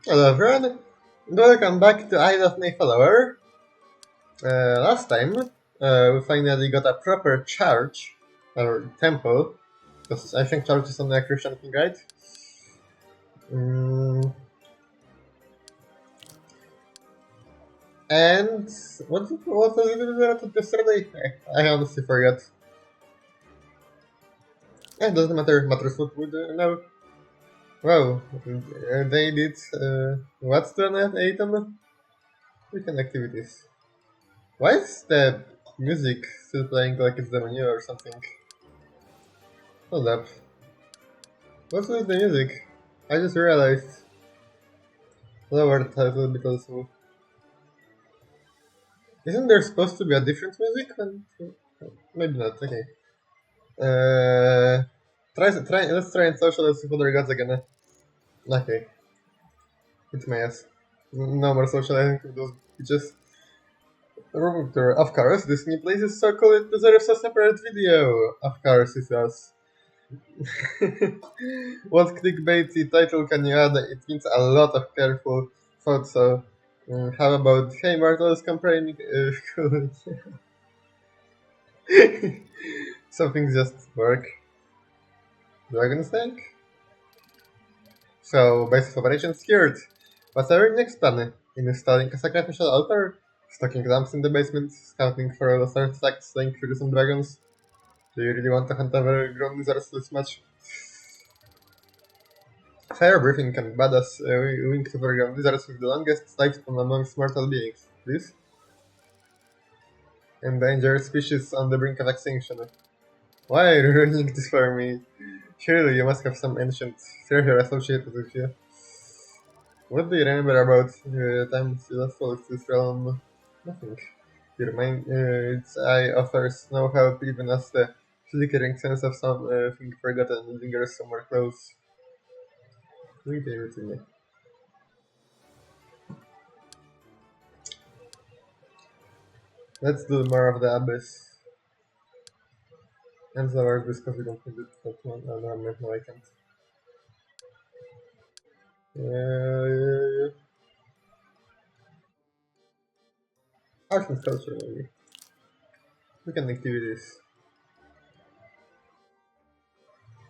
Hello everyone, welcome back to I Love My Follower. Last time we finally got a proper church, or temple, because I think church is only a Christian thing, right? Mm, and what was it related yesterday? I honestly forgot. It doesn't matters what we do now. Wow, they did, what's the net item? Weekend activities. Why is the music still playing like it's the menu or something? Hold up. What's with the music? I just realized. Lower title bit also. Isn't there supposed to be a different music? Maybe not. Okay. Let's try and socialize with other gods again. Okay. It's my ass. No more socializing with those bitches. Of course, this new place is so cool it deserves a separate video. Of course, it does. What clickbaity title can you add? It means a lot of careful thought, so how about Hey Martels complaining? Something just work. Dragon's Tank? So, base of operations secured. What's our next plan? Installing a sacrificial altar? Stocking lamps in the basement? Scouting for lost artifacts? Slaying through some dragons? Do you really want to hunt overgrown lizards this much? Fire breathing can badass winged overgrown lizards with the longest lifespan amongst mortal beings. Please? Endangered species on the brink of extinction. Why are you ruining this for me? Surely you must have some ancient treasure associated with you. What do you remember about times you last walked this realm? Nothing. Your mind's eye offers no help even as the flickering sense of something forgotten lingers somewhere close. Read everything. Let's do more of the abyss. And the word because we don't need it. That one. Oh, no, I can't. Art and culture, maybe. Weekend activities.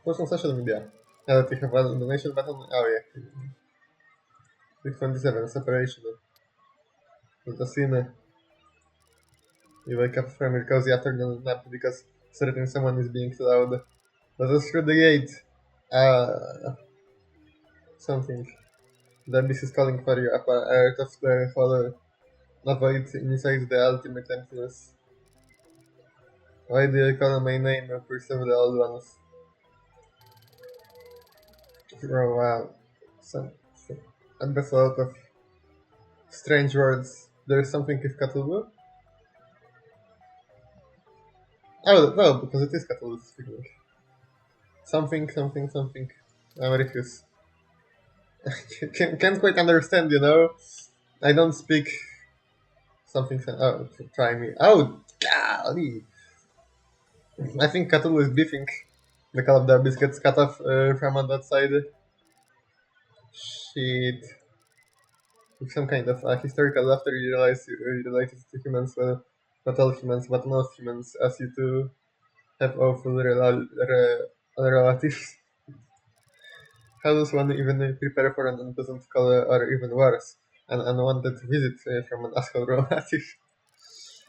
Post on social media. Now that we have a donation button. Oh, yeah. Week 27, separation. With the scene. You wake up from your cozy afternoon nap because certain someone is being too loud. Let us through the gate. Something. The abyss is calling for you up out of the hollow. Avoid inside the ultimate emptiness. Why do you call my name and pursue the old ones? Oh wow. Some, and that's a lot of strange words. There's something with Cthulhu? Oh, no, because it is Cthulhu speaking. Something. I refuse. Can't quite understand, you know? I don't speak something. Oh, try me. Oh, golly. I think Cthulhu is beefing. The Call of the Abyss gets cut off from on that side. Shit. With some kind of historical laughter, you realize you related to humans, well, not all humans, but most humans, as you two have awful relatives. How does one even prepare for an unpleasant call or even worse, an unwanted visit from an asshole relative?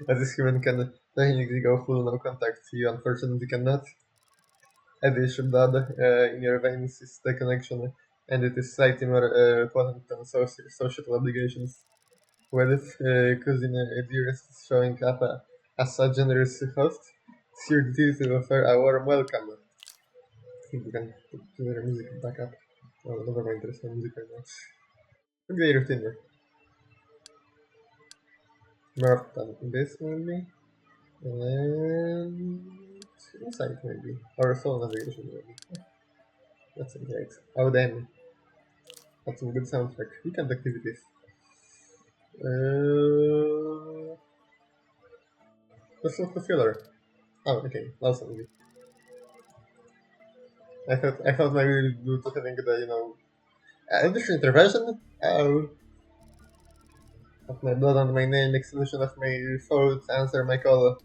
As this human can technically go full no contact, you unfortunately cannot. Addition blood in your veins is the connection, and it is slightly more potent than social obligations. What if cousin dearest is showing up as a generous host? It's your duty to offer a warm welcome. I think we can put the music back up. Oh, never mind, there's no music right now. Okay, routine. More than this maybe. And insight maybe. Or soul navigation maybe. That's great. Oh damn. That's some good soundtrack. Weekend activities. Uh, this was the filler. Oh, okay. Awesome. I thought maybe we'll do to having the Additional intervention? Of my blood and my name, execution of my thoughts, answer my call.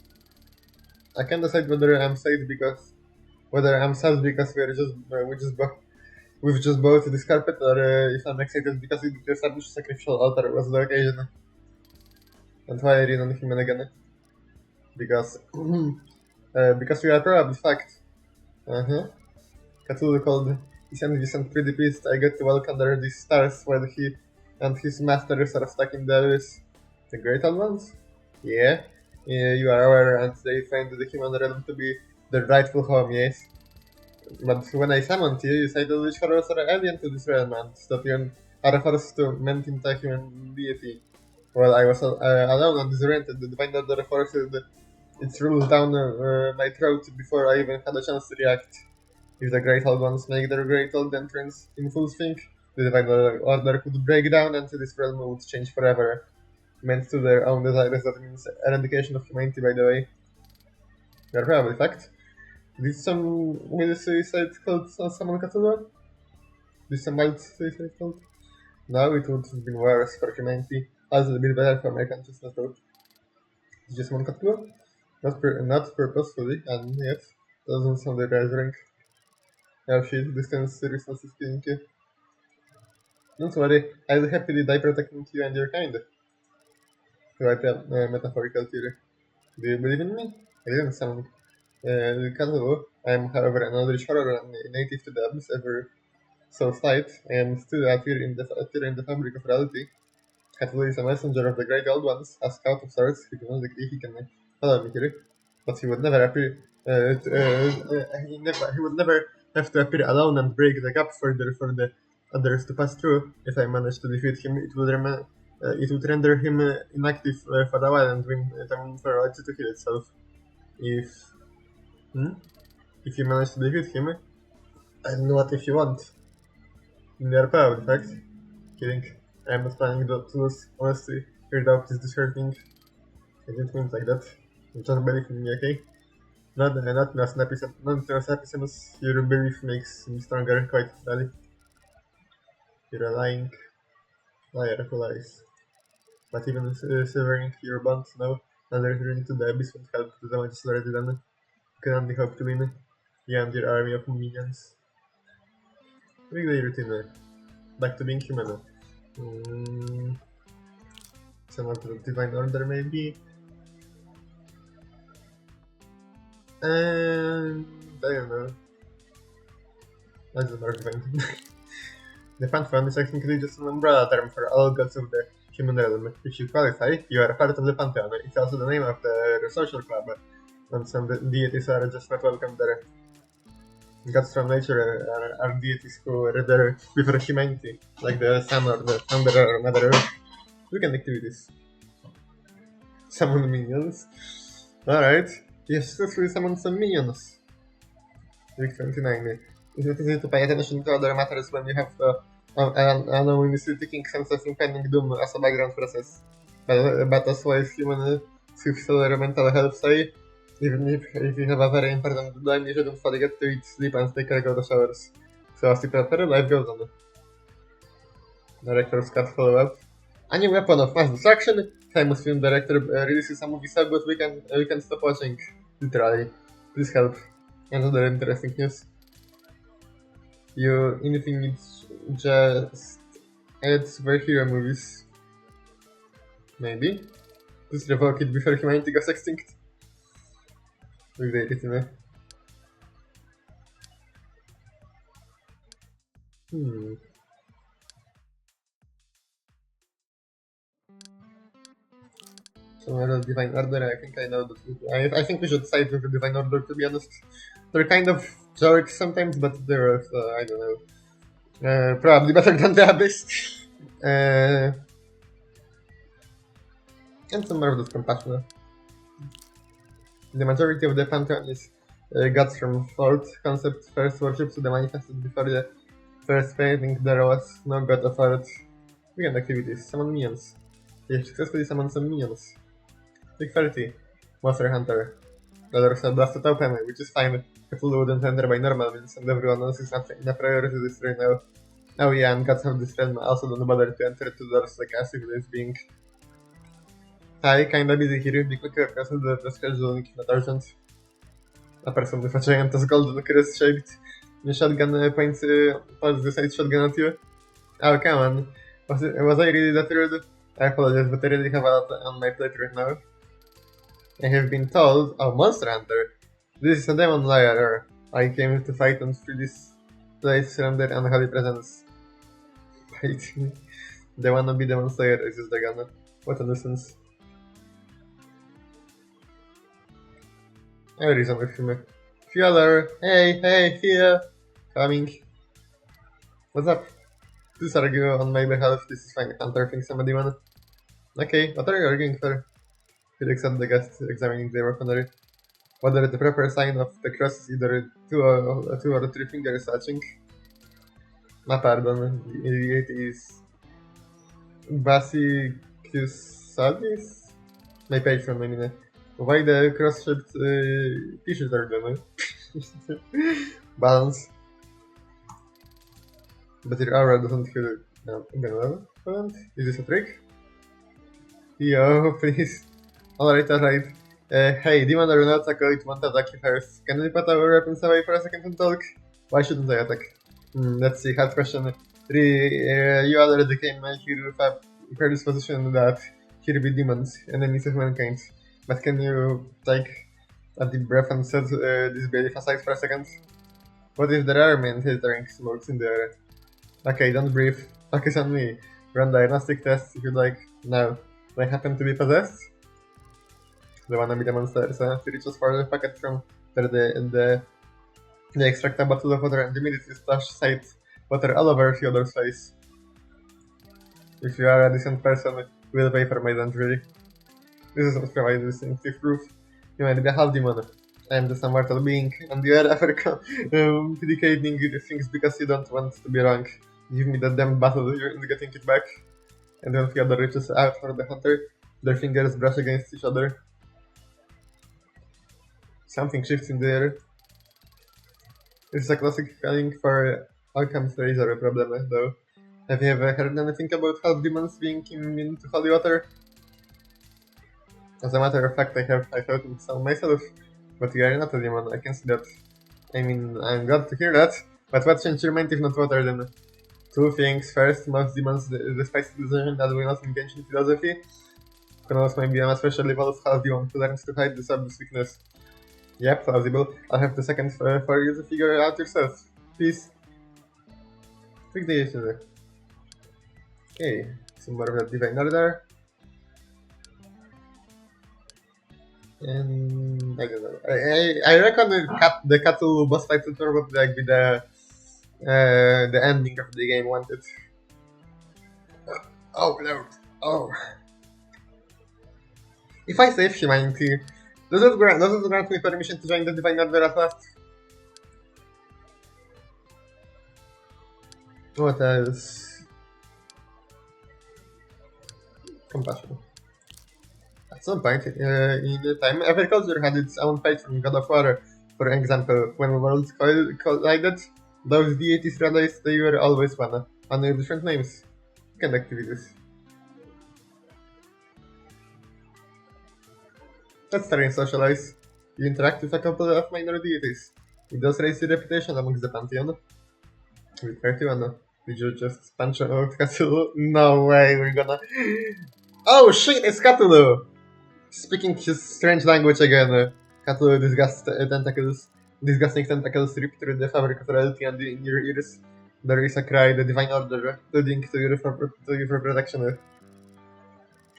I can't decide whether I'm sad because we've just bought this carpet, or if I'm excited because it established sacrificial altar was the occasion. And why I read on him again? Because because we are probably fact. Uh-huh. Cthulhu called his enemies and pretty priest. I get to walk under these stars while he and his masters are stuck in the abyss. The great old ones? Yeah. Yeah, you are aware, and they find the human realm to be their rightful home, yes. But when I summoned you, you said which horrors are alien to this realm and that you are forced to melt into a human deity. While I was alone and disoriented, the divine order forced its rules down my throat before I even had a chance to react. If the Great Old Ones make their Great Old entrance in full swing, the divine order could break down and this realm would change forever. Meant to their own desires, that means eradication of humanity, by the way. You're probably fact. Did some mild suicide called someone Cthulhu? Did some mild suicide called? No, it would have been worse for humanity. A little bit better for my consciousness though. Did you summon Cthulhu? Not purposefully, and yet, doesn't sound reassuring. Oh shit, distance seriousness is killing you. Don't worry, I'll happily die protecting you and your kind. Right, metaphorical theory. Do you believe in me? I didn't sound Cthulhu. I am, however, an eldritch horror and native to the abyss ever so slight. I am still a tear in the fabric of reality. Cthulhu is a messenger of the great old ones, a scout of sorts. He can only he can follow me here, but he would never appear. He would never have to appear alone and break the gap for the others to pass through. If I manage to defeat him, it would render him inactive for a while and win time for reality to heal itself. If hmm? If you manage to defeat him, and what if you want? In your power, in fact. Kidding. I'm not planning to lose. Honestly, your doubt is disheartening. I didn't mean it like that. Just believe in me, okay? Not in a snappy sense. Your belief makes me stronger, quite literally. You're a lying liar who lies. But even severing your bonds now and returning to the abyss won't help. The damage is already done. You can only hope to win. You and your army of minions. Weekday routine. Back to being human. Some of the divine order maybe. And I don't know. That's the divine. The Pantheon is technically just an umbrella term for all gods of the human realm. If you qualify, you are a part of the Pantheon. It's also the name of the social club, and some deities are just not welcome there. Gods from nature are deities who are there before humanity, like the sun or the thunder or Mother Earth. Weekend activities. Summon minions. Alright. You successfully summoned some minions. Week 29. It's not easy to pay attention to other matters when you have an anonymously ticking sense of impending doom as a background process. But as wise human with mental health say, even if you have a very important deadline, you shouldn't forget to eat, sleep, and take regular showers. So as you prepare, life goes on. Director's cut follow-up. A new weapon of mass destruction. Famous film director releases a movie so good we can stop watching. Literally. Please help. And other interesting news. You anything just add superhero movies. Maybe. Just revoke it before humanity goes extinct. With the retina. So the Divine Order, I think I know that. I think we should side with the Divine Order, to be honest. They're kind of jerks sometimes, but they're, I don't know, probably better than the Abyss. And some marvelous compassion. The majority of the Pantheon is gods from Fourth concept, first worship, so the manifested before the first painting there was no god of Earth. Weekend activities, summon minions. You successfully summoned some minions. Week 30, Monster Hunter. The doors are blasted open, which is fine. Cthulhu wouldn't enter by normal means, and everyone else is in a priority list right now. Oh yeah, and gods of this realm also don't bother to enter two doors like as if this being. Hi, kinda busy here, be quick across the schedule not urgent. A person with a giant as golden crest shaped shotgun points the side shotgun at you. Oh come on. Was I really that rude? I apologize, but I really have a lot on my plate right now. I have been told, oh, Monster Hunter. This is a demon liar. I came to fight and free this place from their unholy presence. Fighting. They wanna be demon slayer, this is the gun. What a nuisance. I reason with him. Fueler! Hey, here! Coming. What's up? Please argue on my behalf, this is fine. Hunter thinks I'm a demon. Okay, what are you arguing for? He looks at the guest examining their weaponry. Whether the proper sign of the cross is either two or three fingers touching. Ma pardon, it is Basicus my patron, I mean. Why the cross-shaped t-shirt are done? Balance. But your aura doesn't feel benevolent. Is this a trick? Yo, please. Alright. Hey, demon or not, Acolyte want to attack you first. Can we put our weapons away for a second and talk? Why shouldn't I attack? Let's see, hard question. 3. You already came here with a predisposition that here be demons, enemies of mankind. But can you take a deep breath and set this belief aside for a second? What if there are men filtering smokes in the air? Okay, don't breathe. Focus on me. Run diagnostic tests if you'd like. Now, do I happen to be possessed? They wanna be the monster, so he reaches for the packet from where they extract a bottle of water and immediately splash side water all over Fyodor's face. If you are a decent person, we'll pay for my lunch, really. This is what provides distinctive proof. You might be a half demon. I am just a mortal being, and you are ever complicating things because you don't want to be wrong. Give me that damn bottle, you're getting it back. And when Fyodor reaches out for the hunter, their fingers brush against each other. Something shifts in the air. This is a classic feeling for Alchemist Razor problem, though. Have you ever heard anything about half demons being immune to holy water? As a matter of fact, I thought it some myself, but you are not a demon, I can see that. I mean, I'm glad to hear that, but what changed your mind if not water then? Two things. First, most demons despite the decision that will not engage in philosophy. Who knows, maybe I'm especially evolved half demon who learns to hide this obvious weakness. Yep, plausible. I'll have 2 seconds for you to figure it out yourself. Peace. Trick the issue. Okay, some more of that divine order. And I don't know. I reckon the Cthulhu boss fight would probably like be the ending of the game wanted. Oh lord. Oh. If I save humanity, does it grant me permission to join the divine order at last? What else? Compassion. At some point in the time, every culture had its own patron god of war. For example, when worlds collided, those deities realized they were always one, under different names. Weekend activities. Let's try and socialize. You interact with a couple of minor deities. It does raise your reputation amongst the pantheon. With 31, did you just punch out Cthulhu? No way, we're gonna... Oh shit, it's Cthulhu! Speaking his strange language again, Cthulhu disgusting tentacles rip through the fabric of reality and in your ears. There is a cry, the divine order, pleading to you for protection.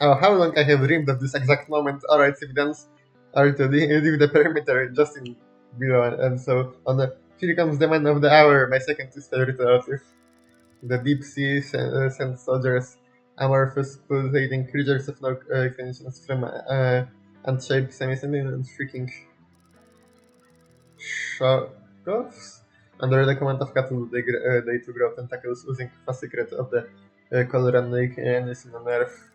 Oh, how long I have dreamed of this exact moment. Alright, evidence are to leave the perimeter just in below, and so on. Here comes the man of the hour, my second favorite relative. The deep sea sent soldiers, amorphous, pulsating creatures of no extensions from unshaped semi-sentient and freaking Shogoffs. Under the command of Cthulhu, they too grow tentacles, using a secret of the Coloran Lake innocent on Earth.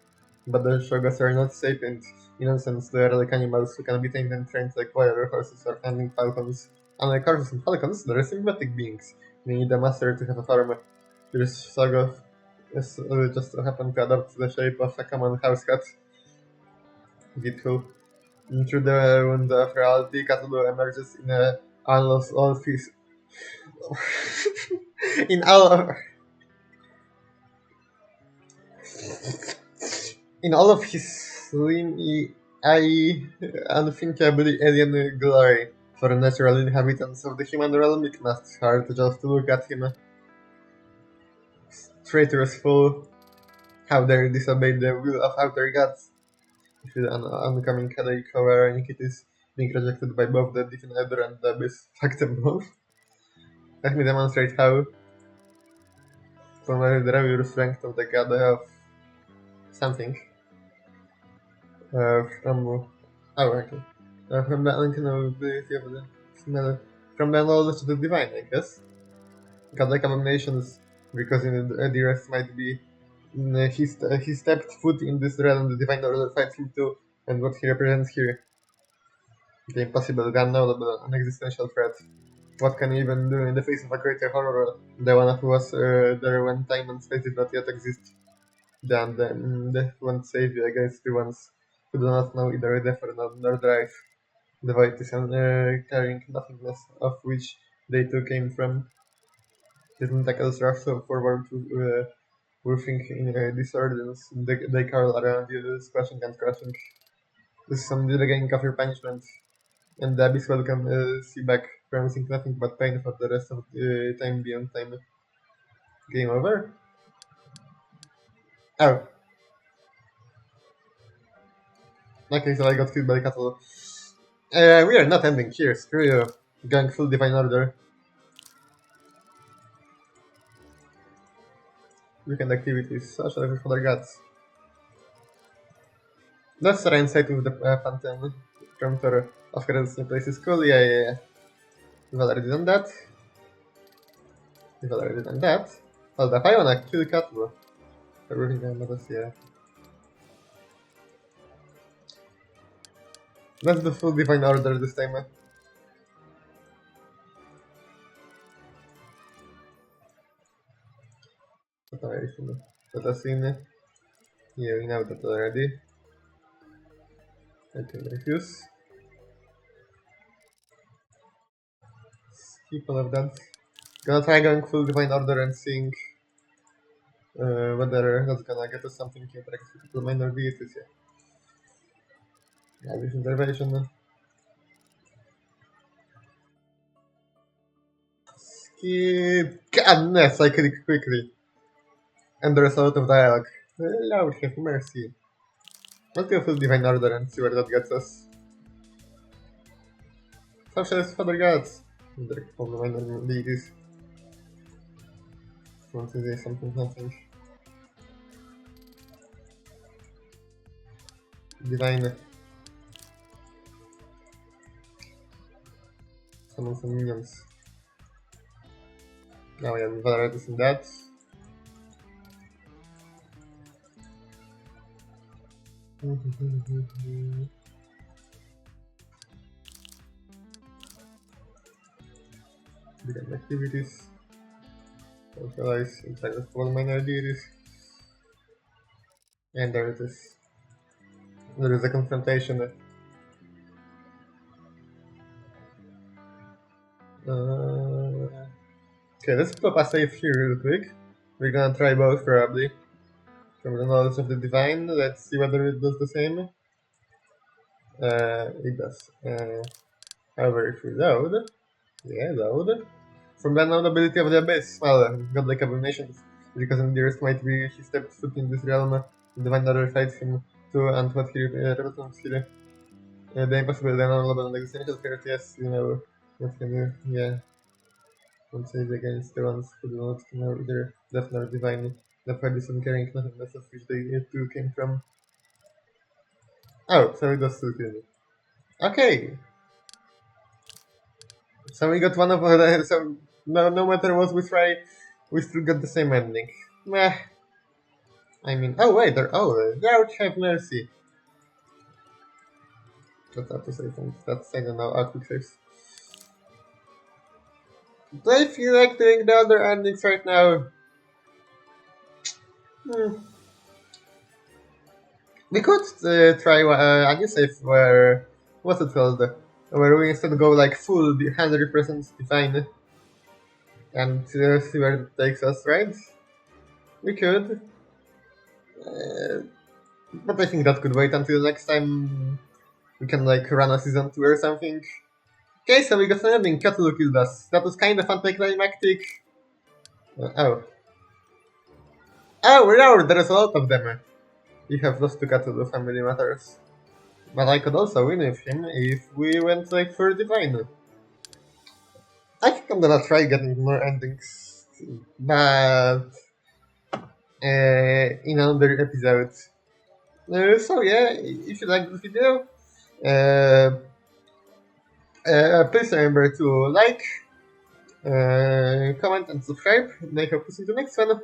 But the Shogoffs are not sapient innocents, they are like animals who can be tamed and trained like warrior horses or hunting falcons. Unlike horses and falcons, they are sympathetic beings. They need a master to have a farm. This saga is just happened to adopt the shape of a common house cat. Beautiful. Through the window of reality, Cthulhu emerges in all of his in all of in all of his slimy, unthinkably alien glory. For the natural inhabitants of the human realm, it must hurt just to look at him. Traitorous fool, how dare disobey the will of outer gods? If an oncoming headache over iniquities being rejected by both the Defender and the Abyss. Fuck them both. Let me demonstrate how. From the review strength of the god of something. From okay. From the unknowability of the smell. From the knowledge of the divine, I guess. Godlike abominations, because in the dearest might be. He stepped foot in this realm, the divine order fights him too, and what he represents here. The impossible, the unknowable, an existential threat. What can you even do in the face of a greater horror? The one who was there when time and space did not yet exist. Death won't save you against the ones who do not know either death nor life. The void is carrying nothingness of which they too came from. His tentacles rush so forward to roofing in disorders. They curl around you, squashing and crushing. This is some delaying of your punishment. And the abyss welcome see back, promising nothing but pain for the rest of the time beyond time. Game over? Oh. Okay, so I got killed by the cattle. We are not ending here, screw you. Going full divine order. Weekend activities, social for the gods. That's the inside with the Phantom from Thor. Of course, this new place is cool, yeah. We've already done that. Hold up, I wanna kill cattle. Everything I noticed, yeah. That's the full divine order this time. Let us in. Yeah, we know that already. I can refuse. Skip all of that. Gonna try going full divine order and seeing whether that's gonna get us something to interact with the minor deities. Yeah, this intervention. Skip. Godness, I click quickly. And there's a lot of dialogue. Lord have mercy. Let's go full divine order and see where that gets us. Socialist father gods. Interact with the minor deities. Want to say something. Divine. Summon some minions. Now we have varieties in that. Begin activities. Socialize, interact with all minor deities. And there it is. There is a confrontation. Okay, let's pop a save here real quick. We're gonna try both probably. From the knowledge of the divine, let's see whether it does the same. It does. However, if we load, load. From the unknown ability of the abyss, well, godlike abominations. Because in the dearest might be he stepped foot in this realm, the divine order fights him too, and what he represents here. The impossible, the unknowable, and existential threat, yes, you know, what can you, yeah. Don't save against the ones who do not know either death nor divine. The fight is carrying nothingness of which they too came from. Oh, so it does still kill me. Okay! So we got one of the, so no matter what we try, we still got the same ending. Meh. I mean, oh wait, Lord have mercy. Let's have to say things. That's, I don't know, quick saves. Do I feel like doing the other endings right now? Hmm. We could try a new save where what's it called? Where we instead go like full 100% define and see where it takes us, right? We could, uh, but I think that could wait until next time. We can like run a season 2 or something. Okay, so we got an ending. Cthulhu killed us. That was kind of anticlimactic. Oh. Oh, no, there is a lot of them. We have lost to Cthulhu Family Matters. But I could also win with him if we went like for Divine. I think I'm gonna try getting more endings. But in another episode. So yeah, if you like this video, uh, please remember to like, comment and subscribe. And I hope to see you in the next one.